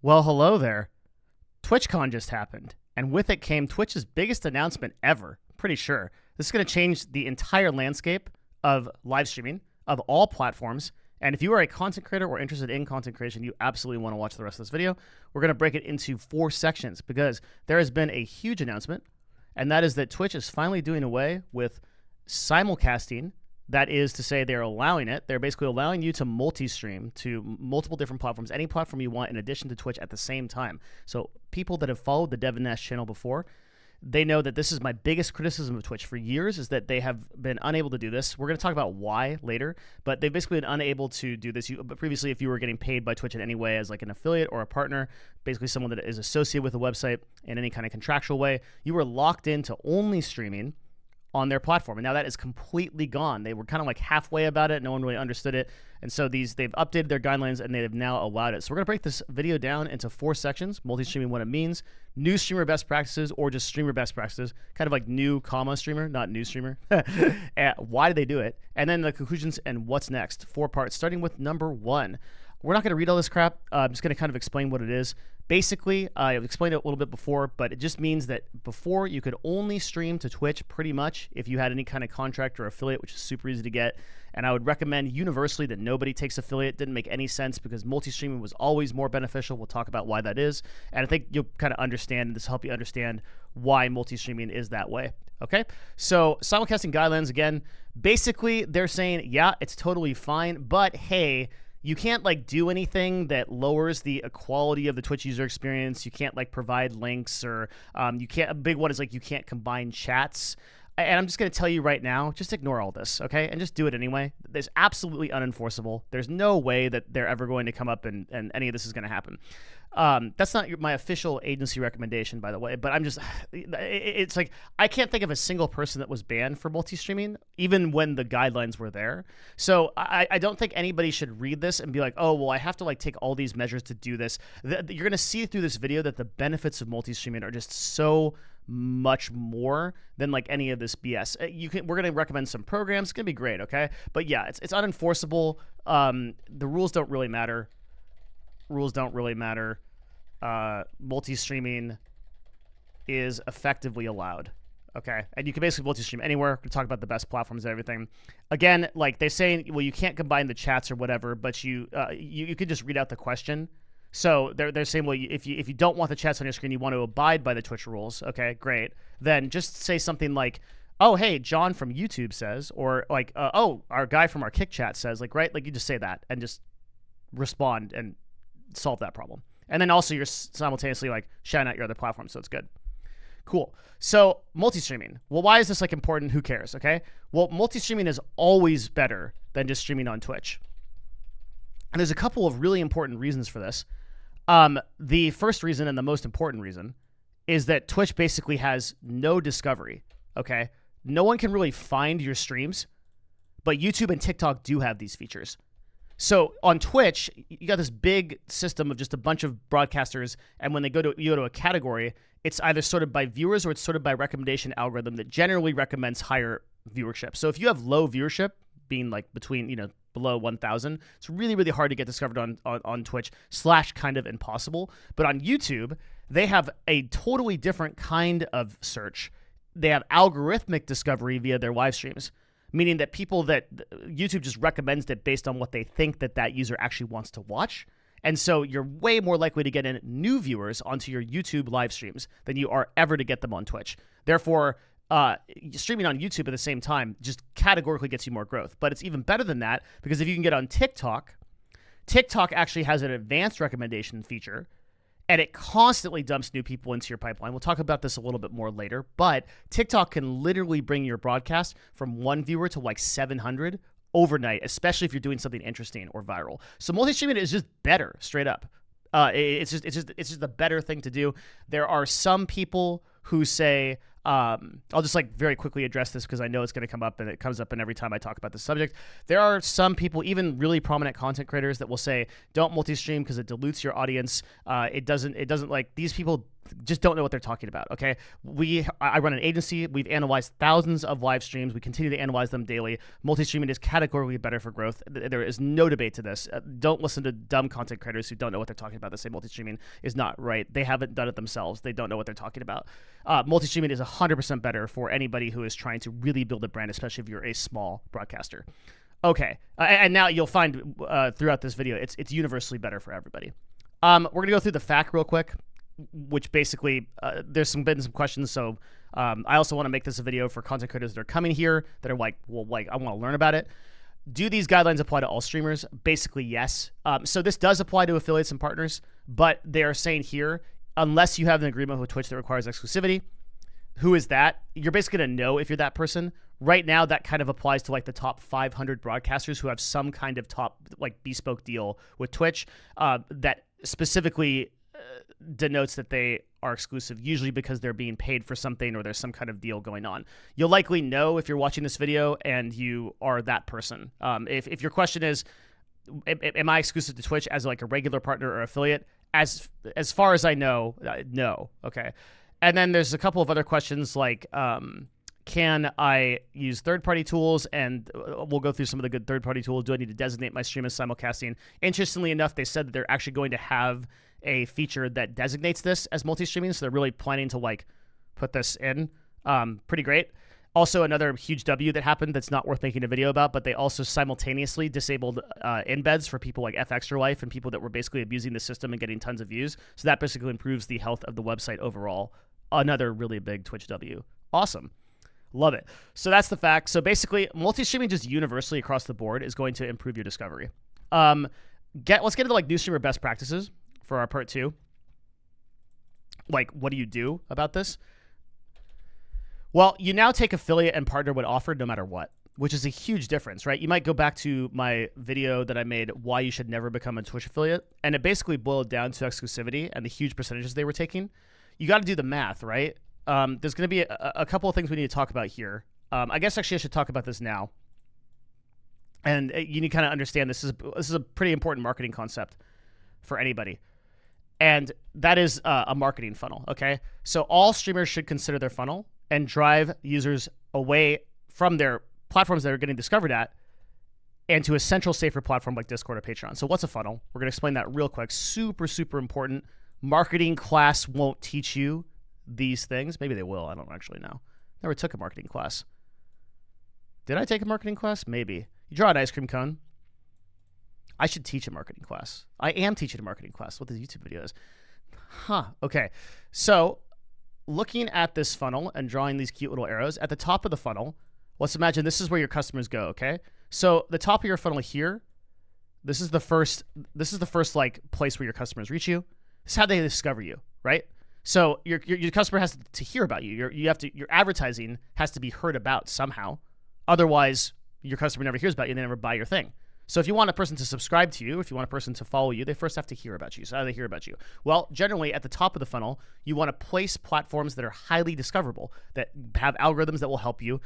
Well, hello there. TwitchCon just happened, and with it came Twitch's biggest announcement ever. Pretty sure. This is going to change the entire landscape of live streaming, of all platforms. And if you are a content creator or interested in content creation, you absolutely want to watch the rest of this video. We're going to break it into 4 sections because there has been a huge announcement, and that is that Twitch is finally doing away with simulcasting. That is to say, they're allowing it. They're basically allowing you to multi-stream to multiple different platforms, any platform you want, in addition to Twitch at the same time. So people that have followed the Devin Nash channel before, they know that this is my biggest criticism of Twitch for years, is that they have been unable to do this. We're going to talk about why later, but they've basically been unable to do this. But previously, if you were getting paid by Twitch in any way as like an affiliate or a partner, basically someone that is associated with a website in any kind of contractual way, you were locked into only streaming on their platform. And now that is completely gone. They were kind of like halfway about it. No one really understood it. And so they've updated their guidelines and they have now allowed it. So we're going to break this video down into 4 sections: multi-streaming, what it means, new streamer best practices, or just streamer best practices, kind of like new comma streamer, not new streamer. Why did they do it? And then the conclusions and what's next. 4 parts, starting with number 1. We're not going to read all this crap. I'm just going to kind of explain what it is. Basically, I've explained it a little bit before, but it just means that before you could only stream to Twitch pretty much if you had any kind of contract or affiliate, which is super easy to get. And I would recommend universally that nobody takes affiliate. Didn't make any sense because multi-streaming was always more beneficial. We'll talk about why that is. And I think you'll kind of understand, and this will help you understand why multi-streaming is that way. Okay, so simulcasting guidelines, again, basically they're saying, yeah, it's totally fine, but hey, you can't like do anything that lowers the quality of the Twitch user experience. You can't like provide links, or you can't. A big one is like you can't combine chats. And I'm just going to tell you right now, just ignore all this, okay? And just do it anyway. It's absolutely unenforceable. There's no way that they're ever going to come up and any of this is going to happen. That's not my official agency recommendation, by the way, but I'm just, it's like, I can't think of a single person that was banned for multi-streaming, even when the guidelines were there. So I don't think anybody should read this and be like, oh, well, I have to like take all these measures to do this. You're going to see through this video that the benefits of multi-streaming are just so much more than like any of this BS. We're going to recommend some programs. It's going to be great, okay? But yeah, it's unenforceable. The rules don't really matter. Multi-streaming is effectively allowed, okay? And you can basically multi-stream anywhere. We're going to talk about the best platforms and everything. Again, like they're saying, well, you can't combine the chats or whatever, but you could just read out the question. So they're saying, well, if you don't want the chats on your screen, you want to abide by the Twitch rules, okay, great. Then just say something like, oh, hey, John from YouTube says, or like, oh, our guy from our Kick Chat says, like, right? Like you just say that and just respond and solve that problem. And then also you're simultaneously like shouting out your other platforms, so it's good. Cool. So multi-streaming. Well, why is this like important? Who cares, okay? Well, multi-streaming is always better than just streaming on Twitch. And there's a couple of really important reasons for this. The first reason and the most important reason is that Twitch basically has no discovery, okay? No one can really find your streams, but YouTube and TikTok do have these features. So on Twitch, you got this big system of just a bunch of broadcasters, and when you go to a category, it's either sorted by viewers or it's sorted by recommendation algorithm that generally recommends higher viewership. So if you have low viewership, being like between, below 1,000, it's really, really hard to get discovered on Twitch / kind of impossible. But on YouTube, they have a totally different kind of search. They have algorithmic discovery via their live streams, meaning that people that YouTube just recommends it based on what they think that user actually wants to watch. And so you're way more likely to get in new viewers onto your YouTube live streams than you are ever to get them on Twitch. Therefore, streaming on YouTube at the same time just categorically gets you more growth. But it's even better than that, because if you can get on TikTok, TikTok actually has an advanced recommendation feature, and it constantly dumps new people into your pipeline. We'll talk about this a little bit more later, but TikTok can literally bring your broadcast from 1 viewer to like 700 overnight, especially if you're doing something interesting or viral. So multi-streaming is just better, straight up. It's just a better thing to do. There are some people who say, I'll just like very quickly address this because I know it's going to come up, and it comes up in every time I talk about this subject. There are some people, even really prominent content creators, that will say don't multi-stream because it dilutes your audience. It doesn't like, these people just don't know what they're talking about. Okay, I run an agency. We've analyzed thousands of live streams. We continue to analyze them daily. Multi-streaming is categorically better for growth. There is no debate to this. Don't listen to dumb content creators who don't know what they're talking about. They say multi-streaming is not right. They haven't done it themselves. They don't know what they're talking about. Multi-streaming is 100% better for anybody who is trying to really build a brand, especially if you're a small broadcaster. Okay, and now you'll find throughout this video, it's universally better for everybody. We're gonna go through the FAQ real quick, which basically there's been some questions. So I also want to make this a video for content creators that are coming here that are like, well, like I want to learn about it. Do these guidelines apply to all streamers? Basically, yes. So this does apply to affiliates and partners, but they are saying here, unless you have an agreement with Twitch that requires exclusivity. Who is that? You're basically gonna know if you're that person. Right now, that kind of applies to like the top 500 broadcasters who have some kind of top like bespoke deal with Twitch that specifically denotes that they are exclusive, usually because they're being paid for something or there's some kind of deal going on. You'll likely know if you're watching this video and you are that person. If your question is, am I exclusive to Twitch as like a regular partner or affiliate? As far as I know, no. Okay. And then there's a couple of other questions like, can I use third-party tools? And we'll go through some of the good third-party tools. Do I need to designate my stream as simulcasting? Interestingly enough, they said that they're actually going to have a feature that designates this as multi-streaming. So they're really planning to like put this in. Pretty great. Also, another huge W that happened that's not worth making a video about, but they also simultaneously disabled embeds for people like F Extra Life and people that were basically abusing the system and getting tons of views. So that basically improves the health of the website overall. Another really big Twitch W. Awesome. Love it. So that's the fact. So basically, multi-streaming just universally across the board is going to improve your discovery. Let's get into like new streamer best practices for our part 2. Like, what do you do about this? Well, you now take affiliate and partner when offered no matter what, which is a huge difference, right? You might go back to my video that I made, why you should never become a Twitch affiliate, and it basically boiled down to exclusivity and the huge percentages they were taking. You got to do the math, right? There's going to be a couple of things we need to talk about here. I guess actually I should talk about this now. And you need to kind of understand this is a pretty important marketing concept for anybody. And that is a marketing funnel, okay? So all streamers should consider their funnel and drive users away from their platforms that are getting discovered at and to a central, safer platform like Discord or Patreon. So what's a funnel? We're going to explain that real quick. Super, super important. Marketing class won't teach you these things. Maybe they will. I don't actually know. Never took a marketing class. Did I take a marketing class? Maybe. You draw an ice cream cone. I should teach a marketing class. I am teaching a marketing class. What this YouTube video is. Huh. Okay. So looking at this funnel and drawing these cute little arrows at the top of the funnel, let's imagine this is where your customers go. Okay. So the top of your funnel here, this is the first like place where your customers reach you. This is how they discover you, right? So your customer has to hear about you. Your advertising has to be heard about somehow. Otherwise, your customer never hears about you and they never buy your thing. So if you want a person to subscribe to you, if you want a person to follow you, they first have to hear about you. So how do they hear about you? Well, generally at the top of the funnel, you want to place platforms that are highly discoverable, that have algorithms that will help you.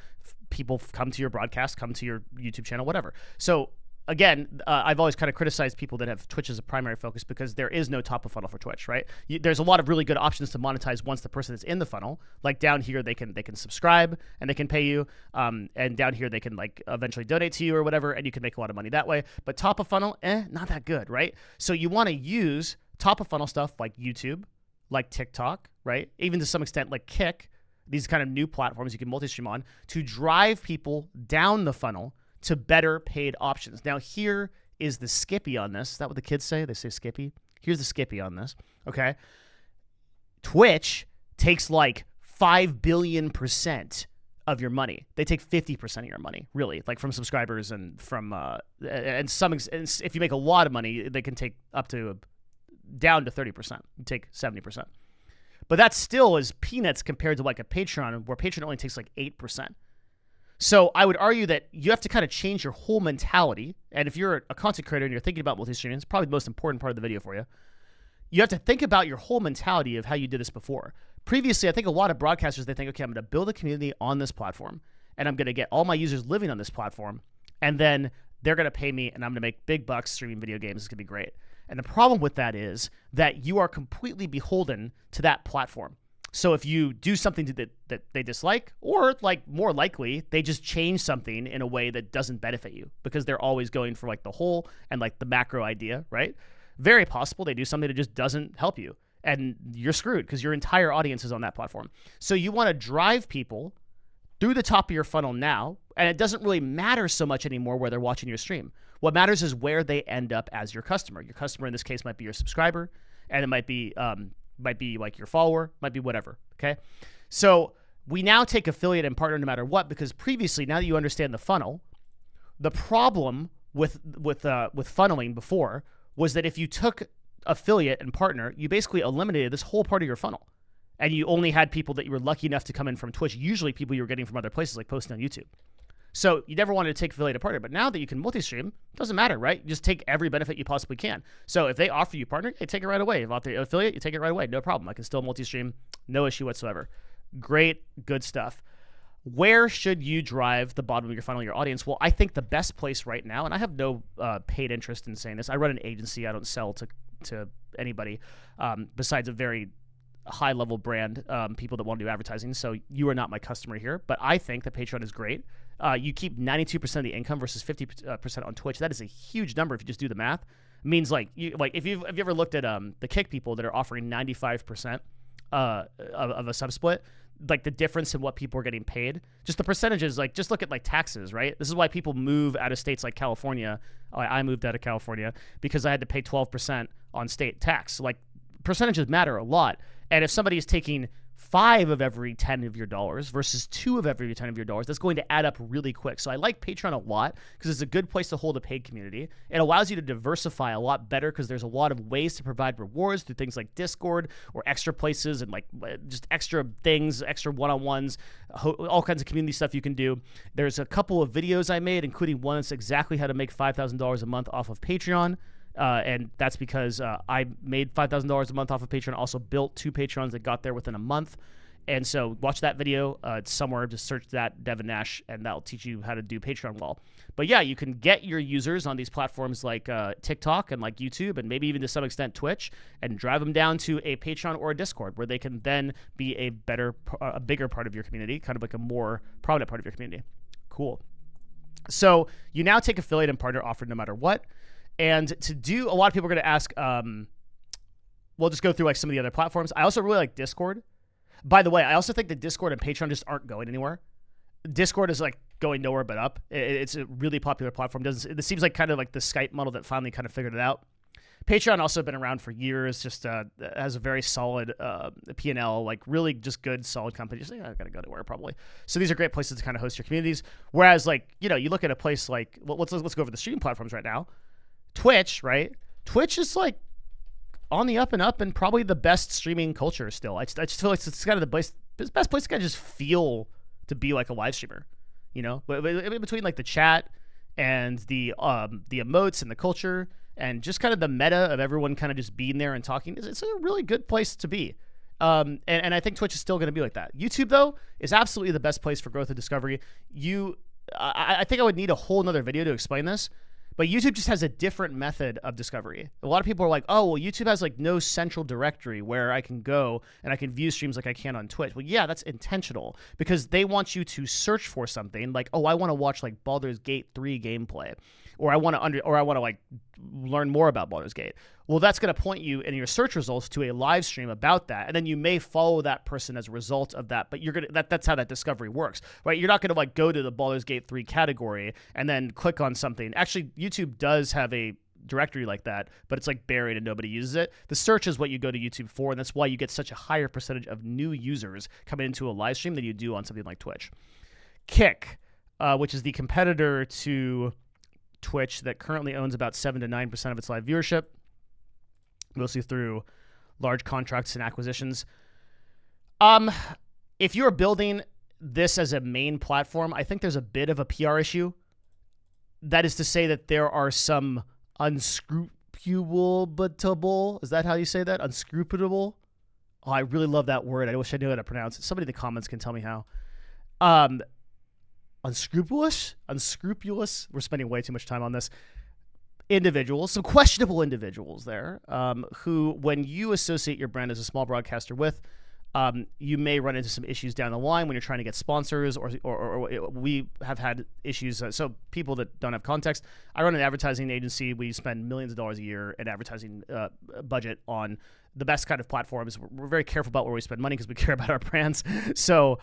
People come to your broadcast, come to your YouTube channel, whatever. So again, I've always kind of criticized people that have Twitch as a primary focus because there is no top of funnel for Twitch, right? There's a lot of really good options to monetize once the person is in the funnel. Like down here, they can subscribe and they can pay you, and down here they can like eventually donate to you or whatever, and you can make a lot of money that way. But top of funnel, not that good, right? So you want to use top of funnel stuff like YouTube, like TikTok, right? Even to some extent like Kick, these kind of new platforms you can multi-stream on to drive people down the funnel to better paid options. Now, here is the Skippy on this. Is that what the kids say? They say Skippy. Here's the Skippy on this, okay? Twitch takes like 5 billion% of your money. They take 50% of your money, really, like from subscribers and from, and if you make a lot of money, they can take up to, down to 30%, take 70%. But that still is peanuts compared to like a Patreon, where Patreon only takes like 8%. So I would argue that you have to kind of change your whole mentality. And if you're a content creator and you're thinking about multi-streaming, it's probably the most important part of the video for you. You have to think about your whole mentality of how you did this before. Previously, I think a lot of broadcasters, they think, okay, I'm going to build a community on this platform, and I'm going to get all my users living on this platform, and then they're going to pay me, and I'm going to make big bucks streaming video games. It's going to be great. And the problem with that is that you are completely beholden to that platform. So if you do something that they dislike, or like more likely, they just change something in a way that doesn't benefit you because they're always going for like the whole and like the macro idea, right? Very possible they do something that just doesn't help you and you're screwed because your entire audience is on that platform. So you want to drive people through the top of your funnel now, and it doesn't really matter so much anymore where they're watching your stream. What matters is where they end up as your customer. Your customer in this case might be your subscriber, and it might be like your follower, might be whatever, okay? So we now take affiliate and partner no matter what, because previously, now that you understand the funnel, the problem with funneling before was that if you took affiliate and partner, you basically eliminated this whole part of your funnel. And you only had people that you were lucky enough to come in from Twitch, usually people you were getting from other places like posting on YouTube. So you never wanted to take affiliate or partner, but now that you can multi-stream, it doesn't matter, right? You just take every benefit you possibly can. So if they offer you partner, hey, take it right away. If they affiliate, you take it right away. No problem. I can still multi-stream, no issue whatsoever. Great, good stuff. Where should you drive the bottom of your funnel, your audience? Well, I think the best place right now, and I have no paid interest in saying this. I run an agency. I don't sell to anybody besides a very high-level brand, people that want to do advertising. So you are not my customer here, but I think that Patreon is great. You keep 92% of the income versus 50% on Twitch. That is a huge number if you just do the math. It means like if you've ever looked at the Kick people that are offering 95% of a subsplit, like the difference in what people are getting paid, just the percentages, like just look at like taxes, right? This is why people move out of states like California. I moved out of California because I had to pay 12% on state tax. Like percentages matter a lot. And if somebody is taking 5 of every 10 of your dollars versus 2 of every 10 of your dollars, that's going to add up really quick. So I like Patreon a lot because it's a good place to hold a paid community. It allows you to diversify a lot better because there's a lot of ways to provide rewards through things like Discord or extra places and like just extra things, extra one-on-ones, all kinds of community stuff you can do. There's a couple of videos I made, including one that's exactly how to make $5,000 a month off of Patreon. And that's because I made $5,000 a month off of Patreon. Also built 2 Patreons that got there within a month. And so watch that video. It's somewhere. Just search that, Devin Nash, and that'll teach you how to do Patreon well. But yeah, you can get your users on these platforms like TikTok and like YouTube and maybe even to some extent Twitch and drive them down to a Patreon or a Discord where they can then be a bigger part of your community, kind of like a more prominent part of your community. Cool. So you now take affiliate and partner offer no matter what. And to do, a lot of people are going to ask, we'll just go through like some of the other platforms. I also really like Discord. By the way, I also think that Discord and Patreon just aren't going anywhere. Discord is like going nowhere but up. It's a really popular platform. It seems like kind of like the Skype model that finally kind of figured it out. Patreon also been around for years, just has a very solid P&L, like really just good, solid company. Just like, I gotta go to where probably. So these are great places to kind of host your communities. Whereas like, you know, you look at a place like, well, let's go over the streaming platforms right now. Twitch, right? Twitch is like on the up and up and probably the best streaming culture still. I just feel like it's kind of the best place to kind of just feel to be like a live streamer, you know? But between like the chat and the emotes and the culture and just kind of the meta of everyone kind of just being there and talking, it's a really good place to be. And I think Twitch is still going to be like that. YouTube, though, is absolutely the best place for growth and discovery. I think I would need a whole nother video to explain this. But YouTube just has a different method of discovery. A lot of people are like, oh, well, YouTube has like no central directory where I can go and I can view streams like I can on Twitch. Well, yeah, that's intentional because they want you to search for something like, oh, I want to watch like Baldur's Gate 3 gameplay, or I want to like learn more about Baldur's Gate. Well, that's going to point you in your search results to a live stream about that, and then you may follow that person as a result of that. But that's how that discovery works, right? You're not going to like go to the Baldur's Gate 3 category and then click on something. Actually, YouTube does have a directory like that, but it's like buried and nobody uses it. The search is what you go to YouTube for, and that's why you get such a higher percentage of new users coming into a live stream than you do on something like Twitch. Kick, which is the competitor to Twitch that currently owns about 7 to 9% of its live viewership, mostly through large contracts and acquisitions. If you're building this as a main platform, I think there's a bit of a PR issue. That is to say that there are some unscrupulable, is that how you say that? Unscrupulable? Oh, I really love that word. I wish I knew how to pronounce it. Somebody in the comments can tell me how. Unscrupulous? We're spending way too much time on this. individuals, some questionable individuals there, who, when you associate your brand as a small broadcaster with, you may run into some issues down the line when you're trying to get sponsors, or we have had issues. So people that don't have context, I run an advertising agency. We spend millions of dollars a year in advertising budget on the best kind of platforms. We're very careful about where we spend money because we care about our brands. So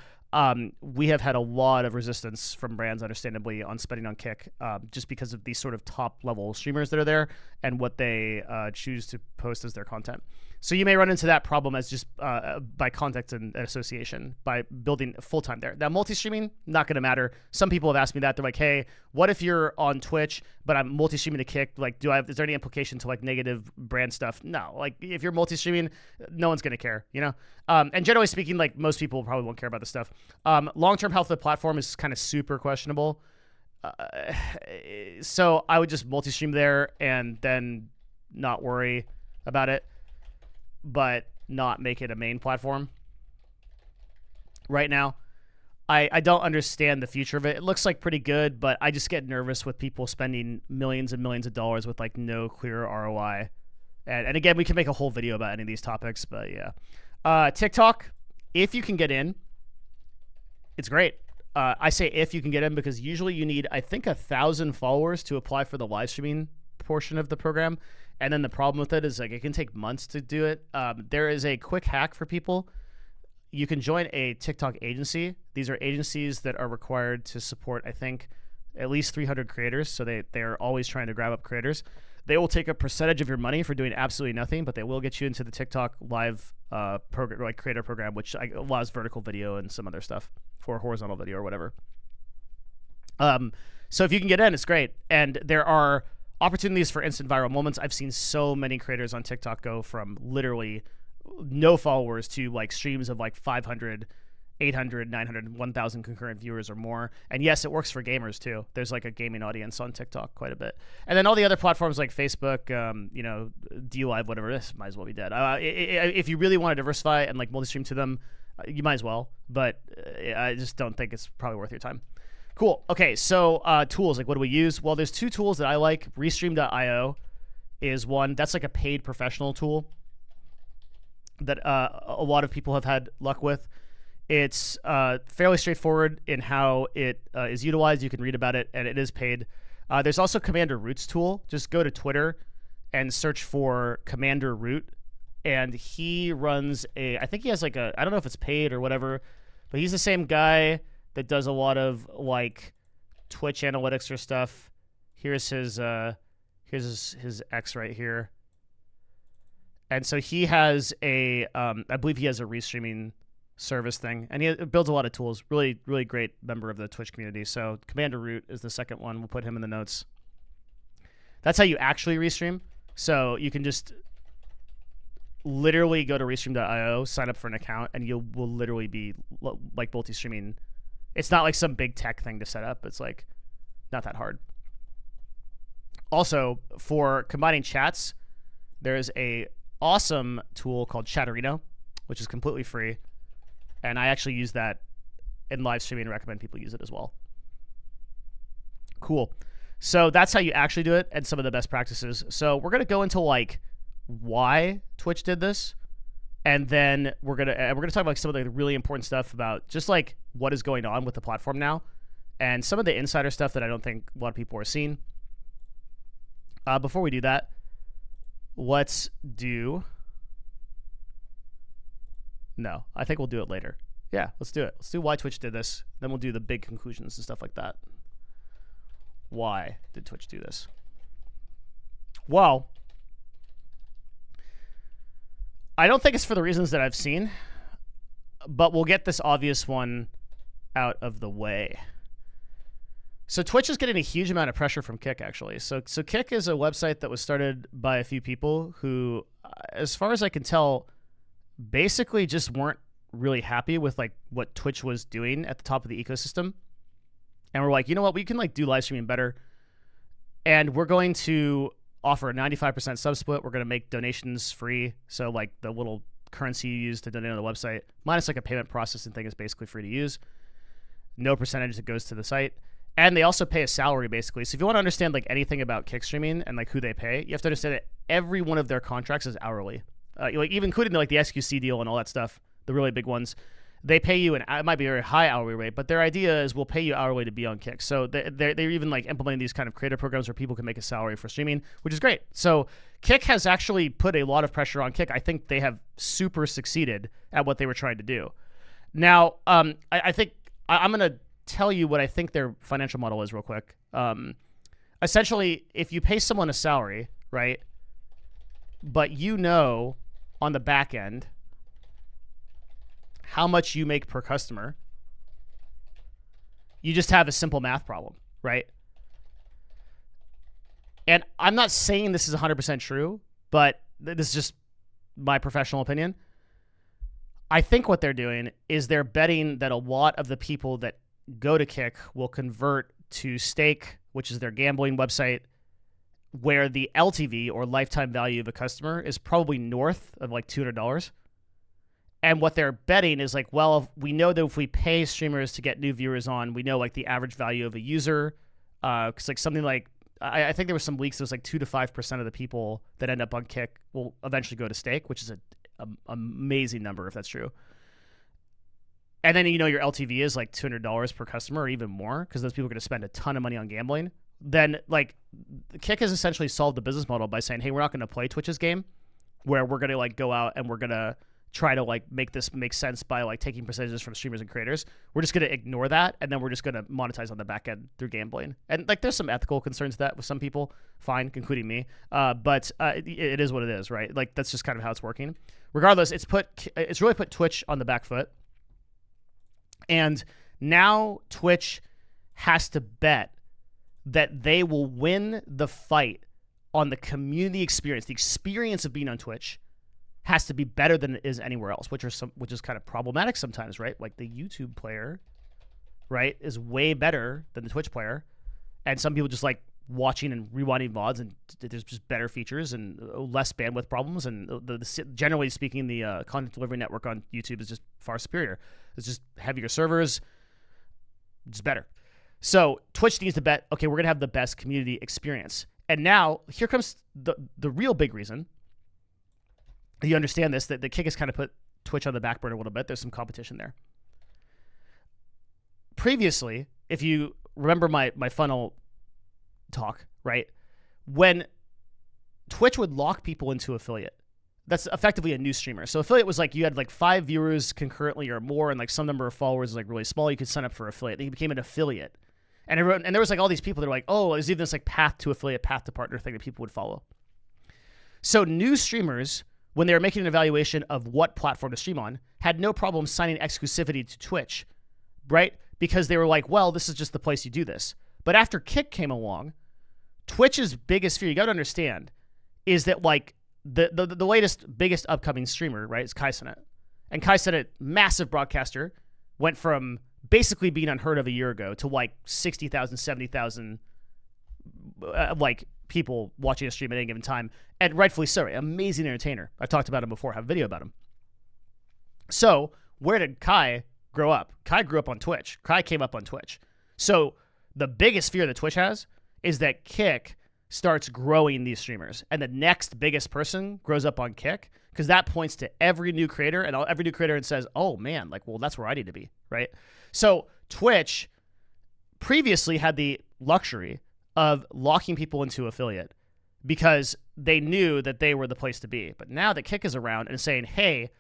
we have had a lot of resistance from brands, understandably, on spending on Kick, just because of these sort of top-level streamers that are there and what they choose to post as their content. So you may run into that problem as just by context and association, by building full-time there. Now, multi-streaming, not going to matter. Some people have asked me that. They're like, hey, what if you're on Twitch, but I'm multi-streaming to Kick? Like, is there any implication to like negative brand stuff? No. Like, if you're multi-streaming, no one's going to care, you know? And generally speaking, like, most people probably won't care about this stuff. Long-term health of the platform is kind of super questionable. So I would just multi-stream there and then not worry about it, but not make it a main platform right now. I don't understand the future of it. It looks like pretty good, but I just get nervous with people spending millions and millions of dollars with like no clear ROI. And again, we can make a whole video about any of these topics, but yeah. TikTok, if you can get in, it's great. I say if you can get in because usually you need, I think, 1,000 followers to apply for the live streaming portion of the program. And then the problem with it is like it can take months to do it. There is a quick hack for people. You can join a TikTok agency. These are agencies that are required to support, I think, at least 300 creators. So they're always trying to grab up creators. They will take a percentage of your money for doing absolutely nothing, but they will get you into the TikTok live program, like creator program, which allows vertical video and some other stuff for horizontal video or whatever. So if you can get in, it's great. And there are opportunities for instant viral moments. I've seen so many creators on TikTok go from literally no followers to like streams of like 500, 800, 900, 1,000 concurrent viewers or more. And yes, it works for gamers too. There's like a gaming audience on TikTok quite a bit. And then all the other platforms like Facebook, DLive, whatever, this might as well be dead. If you really want to diversify and like multi-stream to them, you might as well. But I just don't think it's probably worth your time. Cool. Okay, so tools, like what do we use? Well, there's two tools that I like. Restream.io is one. That's like a paid professional tool that a lot of people have had luck with. It's fairly straightforward in how it is utilized. You can read about it, and it is paid. There's also Commander Root's tool. Just go to Twitter and search for Commander Root, and he runs I think he has like I don't know if it's paid or whatever, but he's the same guy that does a lot of like Twitch analytics or stuff. Here's his X right here. And so he has I believe he has a restreaming service thing, and he builds a lot of tools. Really, really great member of the Twitch community. So Commander Root is the second one. We'll put him in the notes. That's how you actually restream. So you can just literally go to restream.io, sign up for an account, and you will literally be like multi-streaming. It's not like some big tech thing to set up. It's like not that hard. Also, for combining chats, there's a awesome tool called Chatterino, which is completely free. And I actually use that in live streaming and recommend people use it as well. Cool. So that's how you actually do it and some of the best practices. So we're going to go into like why Twitch did this. And then we're gonna talk about some of the really important stuff about just like what is going on with the platform now, and some of the insider stuff that I don't think a lot of people are seeing. Before we do that, let's do. No, I think we'll do it later. Yeah, let's do it. Let's do why Twitch did this. Then we'll do the big conclusions and stuff like that. Why did Twitch do this? Well, I don't think it's for the reasons that I've seen, but we'll get this obvious one out of the way. So Twitch is getting a huge amount of pressure from Kick, actually. So Kick is a website that was started by a few people who, as far as I can tell, basically just weren't really happy with like what Twitch was doing at the top of the ecosystem. And we're like, you know what, we can like do live streaming better. And we're going to offer a 95% sub split. We're going to make donations free. So like the little currency you use to donate on the website, minus like a payment processing thing, is basically free to use. No percentage that goes to the site. And they also pay a salary, basically. So if you want to understand like anything about Kick streaming and like who they pay, you have to understand that every one of their contracts is hourly. Like even including like the SQC deal and all that stuff, the really big ones. They pay you it might be a very high hourly rate, but their idea is we'll pay you hourly to be on Kick. So they're even like implementing these kind of creator programs where people can make a salary for streaming, which is great. So Kick has actually put a lot of pressure on Kick. I think they have super succeeded at what they were trying to do. Now, I think I'm going to tell you what I think their financial model is real quick. Essentially, if you pay someone a salary, right, but you know on the back end how much you make per customer, you just have a simple math problem, right? And I'm not saying this is 100% true, but this is just my professional opinion. I think what they're doing is they're betting that a lot of the people that go to Kick will convert to Stake, which is their gambling website, where the LTV or lifetime value of a customer is probably north of like $200. And what they're betting is like, well, we know that if we pay streamers to get new viewers on, we know like the average value of a user. Because like something like, I think there was some leaks, it was like 2 to 5% of the people that end up on Kick will eventually go to Stake, which is an amazing number if that's true. And then, you know, your LTV is like $200 per customer or even more because those people are going to spend a ton of money on gambling. Then like Kick has essentially solved the business model by saying, hey, we're not going to play Twitch's game where we're going to like go out and we're going to try to like make this make sense by like taking percentages from streamers and creators. We're just going to ignore that. And then we're just going to monetize on the back end through gambling. And like, there's some ethical concerns that with some people, fine, including me. But it is what it is, right? Like that's just kind of how it's working. Regardless, it's really put Twitch on the back foot. And now Twitch has to bet that they will win the fight on the community experience. The experience of being on Twitch has to be better than it is anywhere else, which is kind of problematic sometimes, right? Like the YouTube player, right, is way better than the Twitch player, and some people just like watching and rewinding VODs, and there's just better features and less bandwidth problems, and generally speaking, the content delivery network on YouTube is just far superior. It's just heavier servers, just better. So Twitch needs to bet, okay, we're gonna have the best community experience, and now here comes the real big reason. You understand this, that the Kick has kind of put Twitch on the back burner a little bit. There's some competition there. Previously, if you remember my funnel talk, right? When Twitch would lock people into affiliate, that's effectively a new streamer. So affiliate was like you had like 5 viewers concurrently or more, and like some number of followers was like really small. You could sign up for affiliate. Then you became an affiliate. And there was like all these people that were like, oh, there's even this like path to affiliate, path to partner thing that people would follow. So new streamers, when they were making an evaluation of what platform to stream on, had no problem signing exclusivity to Twitch, right? Because they were like, well, this is just the place you do this. But after Kick came along, Twitch's biggest fear, you got to understand, is that like the latest, biggest upcoming streamer, right, is Kai Cenat. And Kai Cenat, massive broadcaster, went from basically being unheard of a year ago to like 60,000, 70,000 like people watching a stream at any given time, and rightfully so. Amazing entertainer. I talked about him before. I have a video about him. So where did Kai grow up? Kai grew up on Twitch. Kai came up on Twitch. So the biggest fear that Twitch has is that Kick starts growing these streamers, and the next biggest person grows up on Kick, because that points to every new creator, and every new creator and says, oh man, like, well, that's where I need to be, right? So Twitch previously had the luxury of locking people into affiliate because they knew that they were the place to be. But now that Kick is around and saying, hey,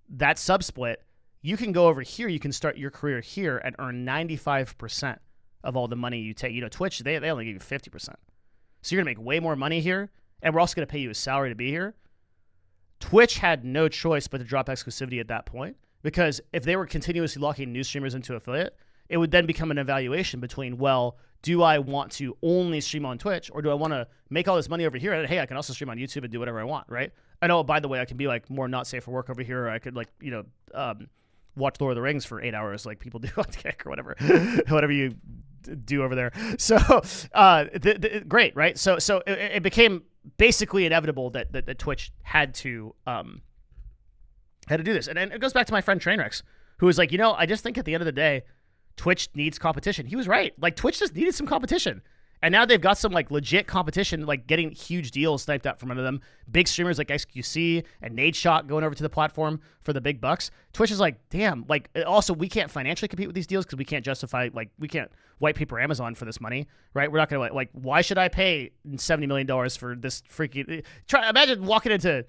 that sub split, you can go over here, you can start your career here and earn 95% of all the money you take. You know, Twitch, they only give you 50%. So you're going to make way more money here, and we're also going to pay you a salary to be here. Twitch had no choice but to drop exclusivity at that point, because if they were continuously locking new streamers into affiliate, it would then become an evaluation between, well, do I want to only stream on Twitch, or do I want to make all this money over here? And hey, I can also stream on YouTube and do whatever I want, right? I know, by the way, I can be like more not safe for work over here. Or I could like, you know, watch Lord of the Rings for 8 hours like people do on Kick or whatever, whatever you do over there. So great, right? So it became basically inevitable that Twitch had to do this. And it goes back to my friend Trainwrecks, who was like, you know, I just think at the end of the day, Twitch needs competition. He was right. Like, Twitch just needed some competition. And now they've got some like legit competition, like getting huge deals sniped out from under them. Big streamers like XQC and Nadeshot going over to the platform for the big bucks. Twitch is like, damn, like also we can't financially compete with these deals because we can't justify, like we can't white paper Amazon for this money, right? We're not going to like, why should I pay $70 million for this freaking, imagine walking into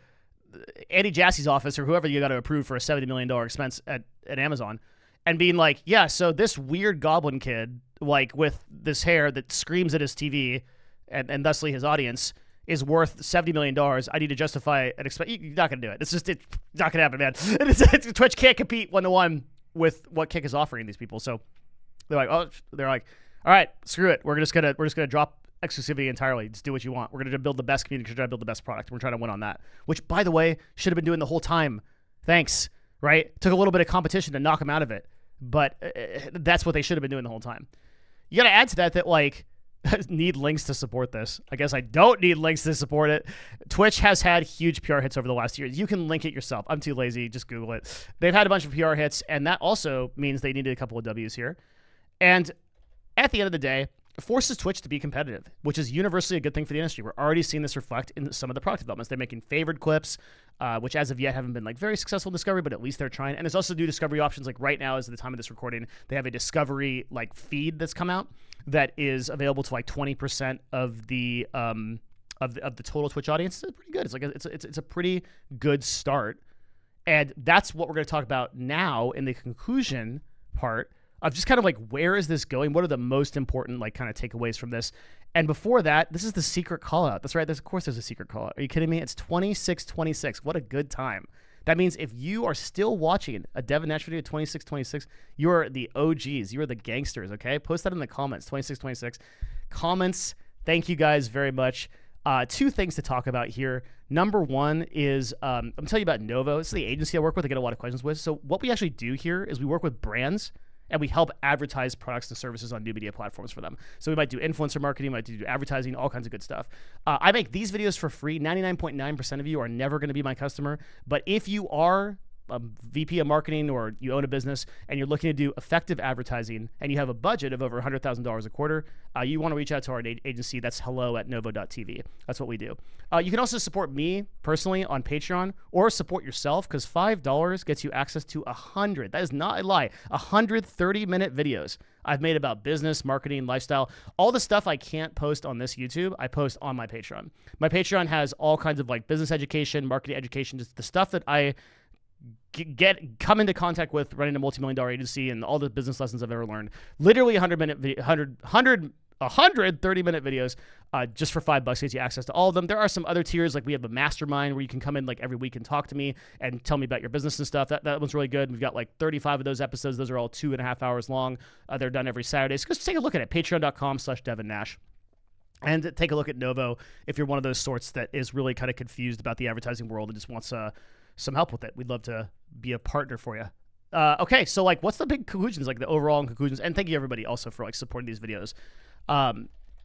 Andy Jassy's office or whoever you got to approve for a $70 million expense at Amazon and being like, yeah, so this weird goblin kid, like with this hair that screams at his TV and thusly his audience is worth $70 million. I need to justify an expense. You're not going to do it. It's not going to happen, man. Twitch can't compete 1-to-1 with what Kick is offering these people. So they're like, all right, screw it. We're just gonna drop exclusivity entirely. Just do what you want. We're gonna build the best community. We're trying to build the best product. We're trying to win on that. Which, by the way, should have been doing the whole time. Thanks. Right? Took a little bit of competition to knock them out of it, but that's what they should have been doing the whole time. You got to add to that like need links to support this. I guess I don't need links to support it. Twitch has had huge PR hits over the last year. You can link it yourself. I'm too lazy. Just Google it. They've had a bunch of PR hits, and that also means they needed a couple of W's here. And at the end of the day, it forces Twitch to be competitive, which is universally a good thing for the industry. We're already seeing this reflect in some of the product developments. They're making favored clips, which as of yet haven't been like very successful in discovery, but at least they're trying. And there's also new discovery options. Like right now, as of the time of this recording, they have a discovery like feed that's come out that is available to like 20% of the total Twitch audience. It's pretty good. It's like it's a pretty good start, and that's what we're going to talk about now in the conclusion part of just kind of like, where is this going? What are the most important like kind of takeaways from this? And before that, this is the secret call out. That's right. Of course there's a secret call out. Are you kidding me? It's 2626. What a good time. That means if you are still watching a Devin Nash video 2626, you're the OGs. You're the gangsters, okay? Post that in the comments, 2626. Comments, thank you guys very much. Two things to talk about here. Number one is, I'm telling you about Novo. This is the agency I work with. I get a lot of questions with. So what we actually do here is we work with brands and we help advertise products and services on new media platforms for them. So we might do influencer marketing, we might do advertising, all kinds of good stuff. I make these videos for free. 99.9% of you are never going to be my customer. But if you are a VP of marketing or you own a business and you're looking to do effective advertising and you have a budget of over $100,000 a quarter, you want to reach out to our agency. That's hello@novo.tv. That's what we do. You can also support me personally on Patreon or support yourself because $5 gets you access to 100. That is not a lie. 100 30-minute videos I've made about business, marketing, lifestyle, all the stuff I can't post on this YouTube, I post on my Patreon. My Patreon has all kinds of like business education, marketing education, just the stuff that I come into contact with running a multi-million-dollar agency and all the business lessons I've ever learned. Literally 130-minute videos just for $5 gets you access to all of them. There are some other tiers, like we have a mastermind where you can come in like every week and talk to me and tell me about your business and stuff. That one's really good. We've got like 35 of those episodes. Those are all 2.5 hours long. They're done every Saturday. So just take a look at it, patreon.com/Devin Nash. And take a look at Novo if you're one of those sorts that is really kind of confused about the advertising world and just wants some help with it. We'd love to be a partner for you. Okay, so like, what's the big conclusions, like the overall conclusions? And thank you everybody also for like supporting these videos.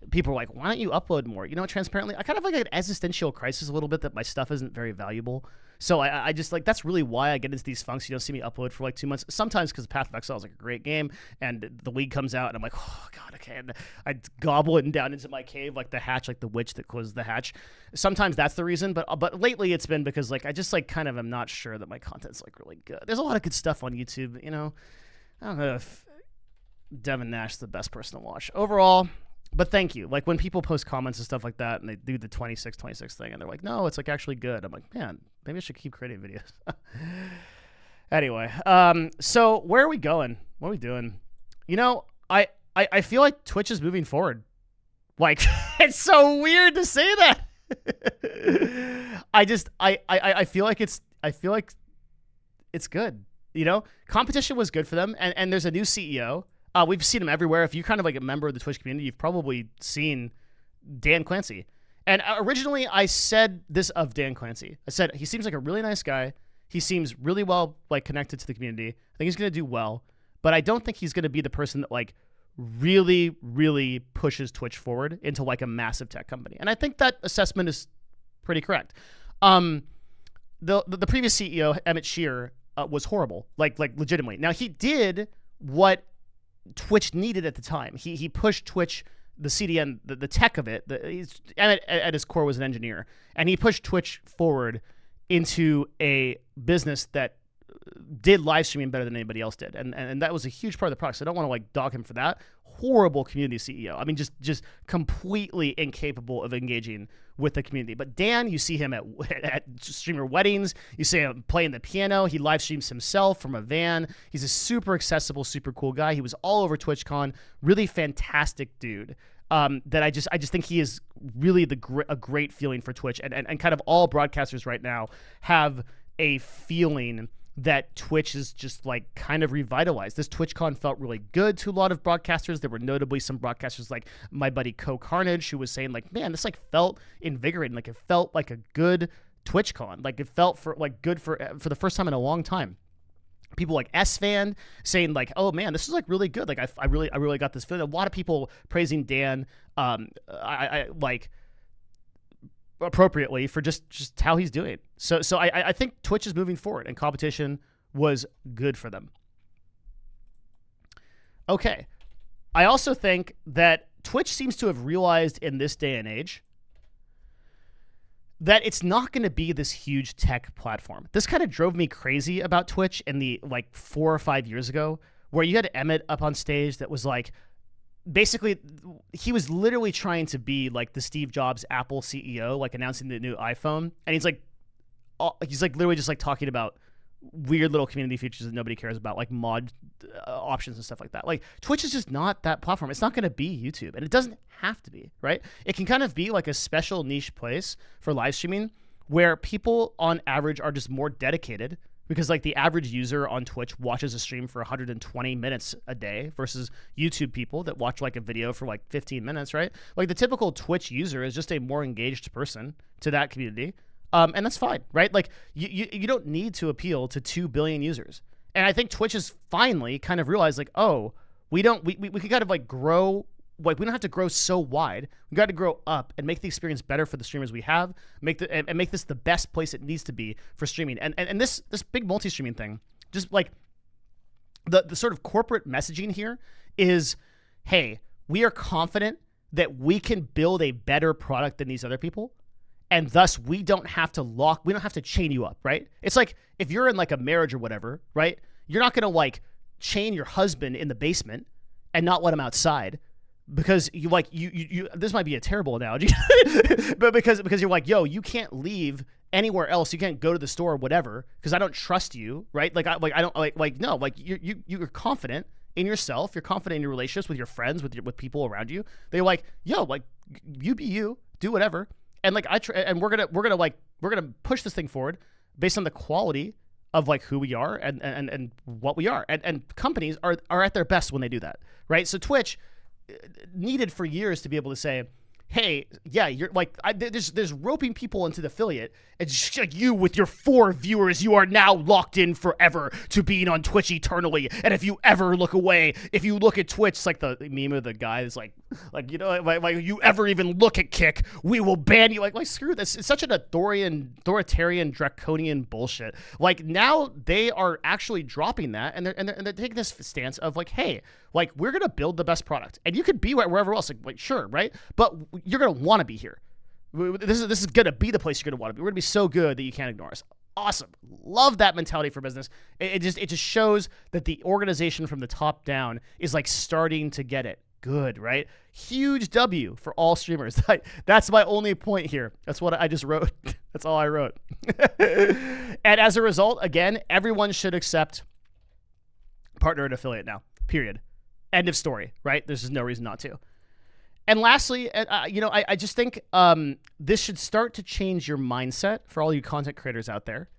People are like, why don't you upload more? You know, transparently, I kind of like an existential crisis a little bit that my stuff isn't very valuable. So I just like, that's really why I get into these funks. You don't see me upload for like 2 months. Sometimes because Path of Exile is like a great game and the league comes out and I'm like, oh God, okay. And I gobble it down into my cave like the hatch, like the witch that closes the hatch. Sometimes that's the reason, but lately it's been because like I just like kind of am not sure that my content's like really good. There's a lot of good stuff on YouTube, you know. I don't know if Devin Nash is the best person to watch overall. But thank you. Like when people post comments and stuff like that and they do the 2626 thing and they're like, no, it's like actually good. I'm like, man, maybe I should keep creating videos. Anyway, so where are we going? What are we doing? You know, I feel like Twitch is moving forward. Like, it's so weird to say that. I feel like it's good. You know, competition was good for them. And there's a new CEO. We've seen him everywhere. If you're kind of like a member of the Twitch community, you've probably seen Dan Clancy. And originally I said this of Dan Clancy. I said, he seems like a really nice guy. He seems really well like connected to the community. I think he's going to do well, but I don't think he's going to be the person that like really, really pushes Twitch forward into like a massive tech company. And I think that assessment is pretty correct. The previous CEO, Emmett Shear, was horrible, like legitimately. Now he did what Twitch needed at the time. He pushed Twitch, the CDN, the tech of it. He's at his core was an engineer, and he pushed Twitch forward into a business that did live streaming better than anybody else did, and that was a huge part of the product. So I don't want to like dog him for that. Horrible community CEO. I mean, just completely incapable of engaging with the community. But Dan, you see him at streamer weddings. You see him playing the piano. He live streams himself from a van. He's a super accessible, super cool guy. He was all over TwitchCon. Really fantastic dude. That I just think he is really a great feeling for Twitch, and kind of all broadcasters right now have a feeling that Twitch is just like kind of revitalized. This TwitchCon felt really good to a lot of broadcasters. There were notably some broadcasters like my buddy Co Carnage, who was saying like, man, this like felt invigorating. Like it felt like a good TwitchCon. Like it felt good for the first time in a long time. People like S-Fan saying like, oh man, this is like really good. Like I really got this feeling. A lot of people praising Dan, I like appropriately for just how he's doing. So I think Twitch is moving forward, and competition was good for them. Okay. I also think that Twitch seems to have realized in this day and age that it's not going to be this huge tech platform. This kind of drove me crazy about Twitch in the like 4 or 5 years ago, where you had Emmett up on stage that was like, basically, he was literally trying to be like the Steve Jobs Apple CEO, like announcing the new iPhone, and he's like literally just like talking about weird little community features that nobody cares about, like mod options and stuff like that. Like Twitch is just not that platform. It's not going to be YouTube, and it doesn't have to be, right? It can kind of be like a special niche place for live streaming where people on average are just more dedicated, because like the average user on Twitch watches a stream for 120 minutes a day versus YouTube people that watch like a video for like 15 minutes, right? Like the typical Twitch user is just a more engaged person to that community. And that's fine, right? Like you don't need to appeal to 2 billion users. And I think Twitch has finally kind of realized like, oh, we can kind of like grow. Like we don't have to grow so wide. We got to grow up and make the experience better for the streamers we have. Make this the best place it needs to be for streaming. And this big multi-streaming thing, just like the sort of corporate messaging here is, hey, we are confident that we can build a better product than these other people, and thus we don't have to chain you up, right? It's like if you're in like a marriage or whatever, right? You're not gonna like chain your husband in the basement and not let him outside. Because you this might be a terrible analogy, but because you're like, yo, you can't leave anywhere else. You can't go to the store or whatever because I don't trust you, right? You're confident in yourself. You're confident in your relationships with your friends, with people around you. They're like, yo, like you be you, do whatever, and like and we're gonna push this thing forward based on the quality of like who we are and what we are, and companies are at their best when they do that, right? So Twitch needed for years to be able to say, hey, yeah, you're like, there's roping people into the affiliate, and just like you with your 4 viewers, you are now locked in forever to being on Twitch eternally. And if you ever look away, if you look at Twitch, it's like the meme of the guy that's like you know, like you ever even look at Kick, we will ban you. Like screw this. It's such an authoritarian, draconian bullshit. Like now they are actually dropping that, and they're taking this stance of like, hey, like we're gonna build the best product, and you could be wherever else, like sure, right? But you're gonna want to be here. This is gonna be the place you're gonna want to be. We're gonna be so good that you can't ignore us. Awesome, love that mentality for business. It just shows that the organization from the top down is like starting to get it. Good, right? Huge W for all streamers. That's my only point here. That's what I just wrote. That's all I wrote. And as a result, again, everyone should accept partner and affiliate now. Period. End of story, right? There's just no reason not to. And lastly, I just think this should start to change your mindset for all you content creators out there.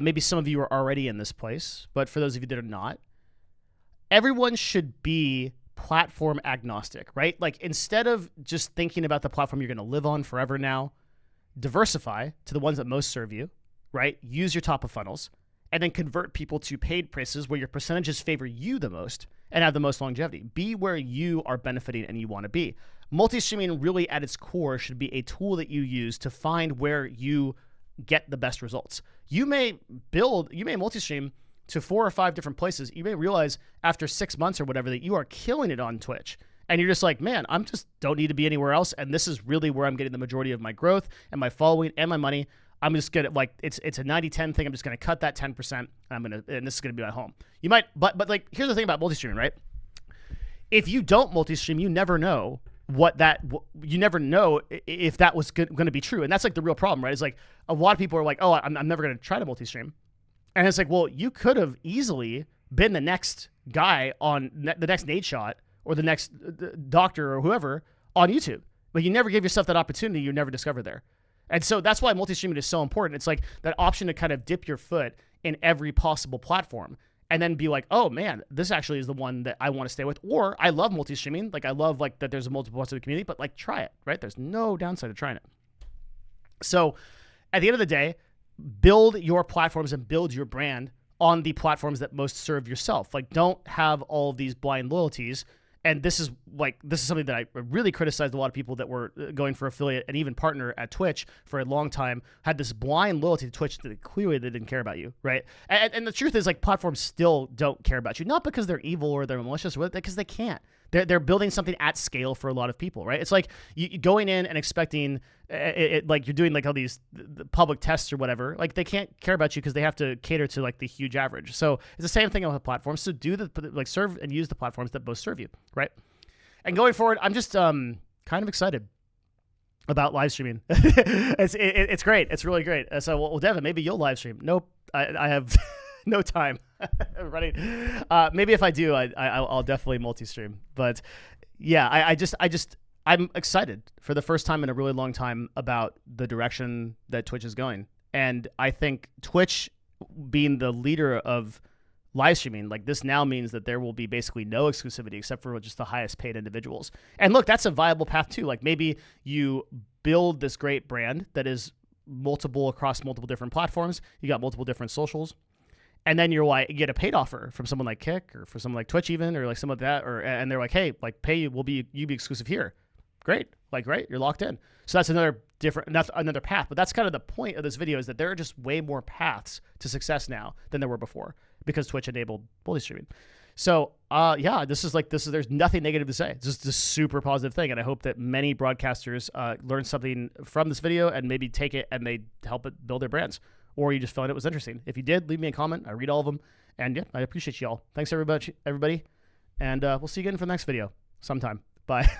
Maybe some of you are already in this place, but for those of you that are not, everyone should be platform agnostic, right? Like instead of just thinking about the platform you're going to live on forever now, diversify to the ones that most serve you, right? Use your top of funnels, and then convert people to paid prices where your percentages favor you the most and have the most longevity. Be where you are benefiting and you want to be. Multi-streaming really at its core should be a tool that you use to find where you get the best results. You may multi-stream to 4 or 5 different places, you may realize after 6 months or whatever that you are killing it on Twitch. And you're just like, man, I'm just don't need to be anywhere else. And this is really where I'm getting the majority of my growth and my following and my money. I'm just gonna like it's a 90-10 thing. I'm just gonna cut that 10%. And this is gonna be my home. You might, but like here's the thing about multi-streaming, right? If you don't multi-stream, you never know you never know if that was going to be true. And that's like the real problem, right? It's like a lot of people are like, oh, I'm never going to try to multi-stream. And it's like, well, you could have easily been the next guy on the next Nate Shot or the next doctor or whoever on YouTube, but you never gave yourself that opportunity. You never discovered there. And so that's why multi-streaming is so important. It's like that option to kind of dip your foot in every possible platform and then be like, oh man, this actually is the one that I want to stay with. Or I love multi-streaming. Like I love like that there's a multiple parts of the community, but like try it, right? There's no downside to trying it. So at the end of the day, build your platforms and build your brand on the platforms that most serve yourself. Like don't have all of these blind loyalties. And this is something that I really criticized a lot of people that were going for affiliate and even partner at Twitch for a long time, had this blind loyalty to Twitch that clearly they didn't care about you, right? And the truth is like platforms still don't care about you, not because they're evil or they're malicious, but because they can't. They're building something at scale for a lot of people, right? It's like you going in and expecting like you're doing like all these the public tests or whatever. Like they can't care about you because they have to cater to like the huge average. So it's the same thing on the platforms. So serve and use the platforms that both serve you, right? And going forward, I'm just kind of excited about live streaming. It's great. It's really great. So well, Devin, maybe you'll live stream. Nope, I have. No time. Everybody. Maybe if I do, I'll definitely multi-stream. But yeah, I'm excited for the first time in a really long time about the direction that Twitch is going. And I think Twitch being the leader of live streaming, like this now means that there will be basically no exclusivity except for just the highest paid individuals. And look, that's a viable path too. Like maybe you build this great brand that is multiple across multiple different platforms. You got multiple different socials. And then you get a paid offer from someone like Kick or for someone like Twitch even, or like someone like that, and they're like, hey, like pay you be exclusive here. Great. Like, right, you're locked in. So that's another path. But that's kind of the point of this video is that there are just way more paths to success now than there were before because Twitch enabled multi-streaming. So yeah, there's nothing negative to say. It's just a super positive thing. And I hope that many broadcasters learn something from this video and maybe take it and they help it build their brands. Or you just found it was interesting. If you did, leave me a comment. I read all of them. And yeah, I appreciate y'all. Thanks everybody. And we'll see you again for the next video sometime. Bye.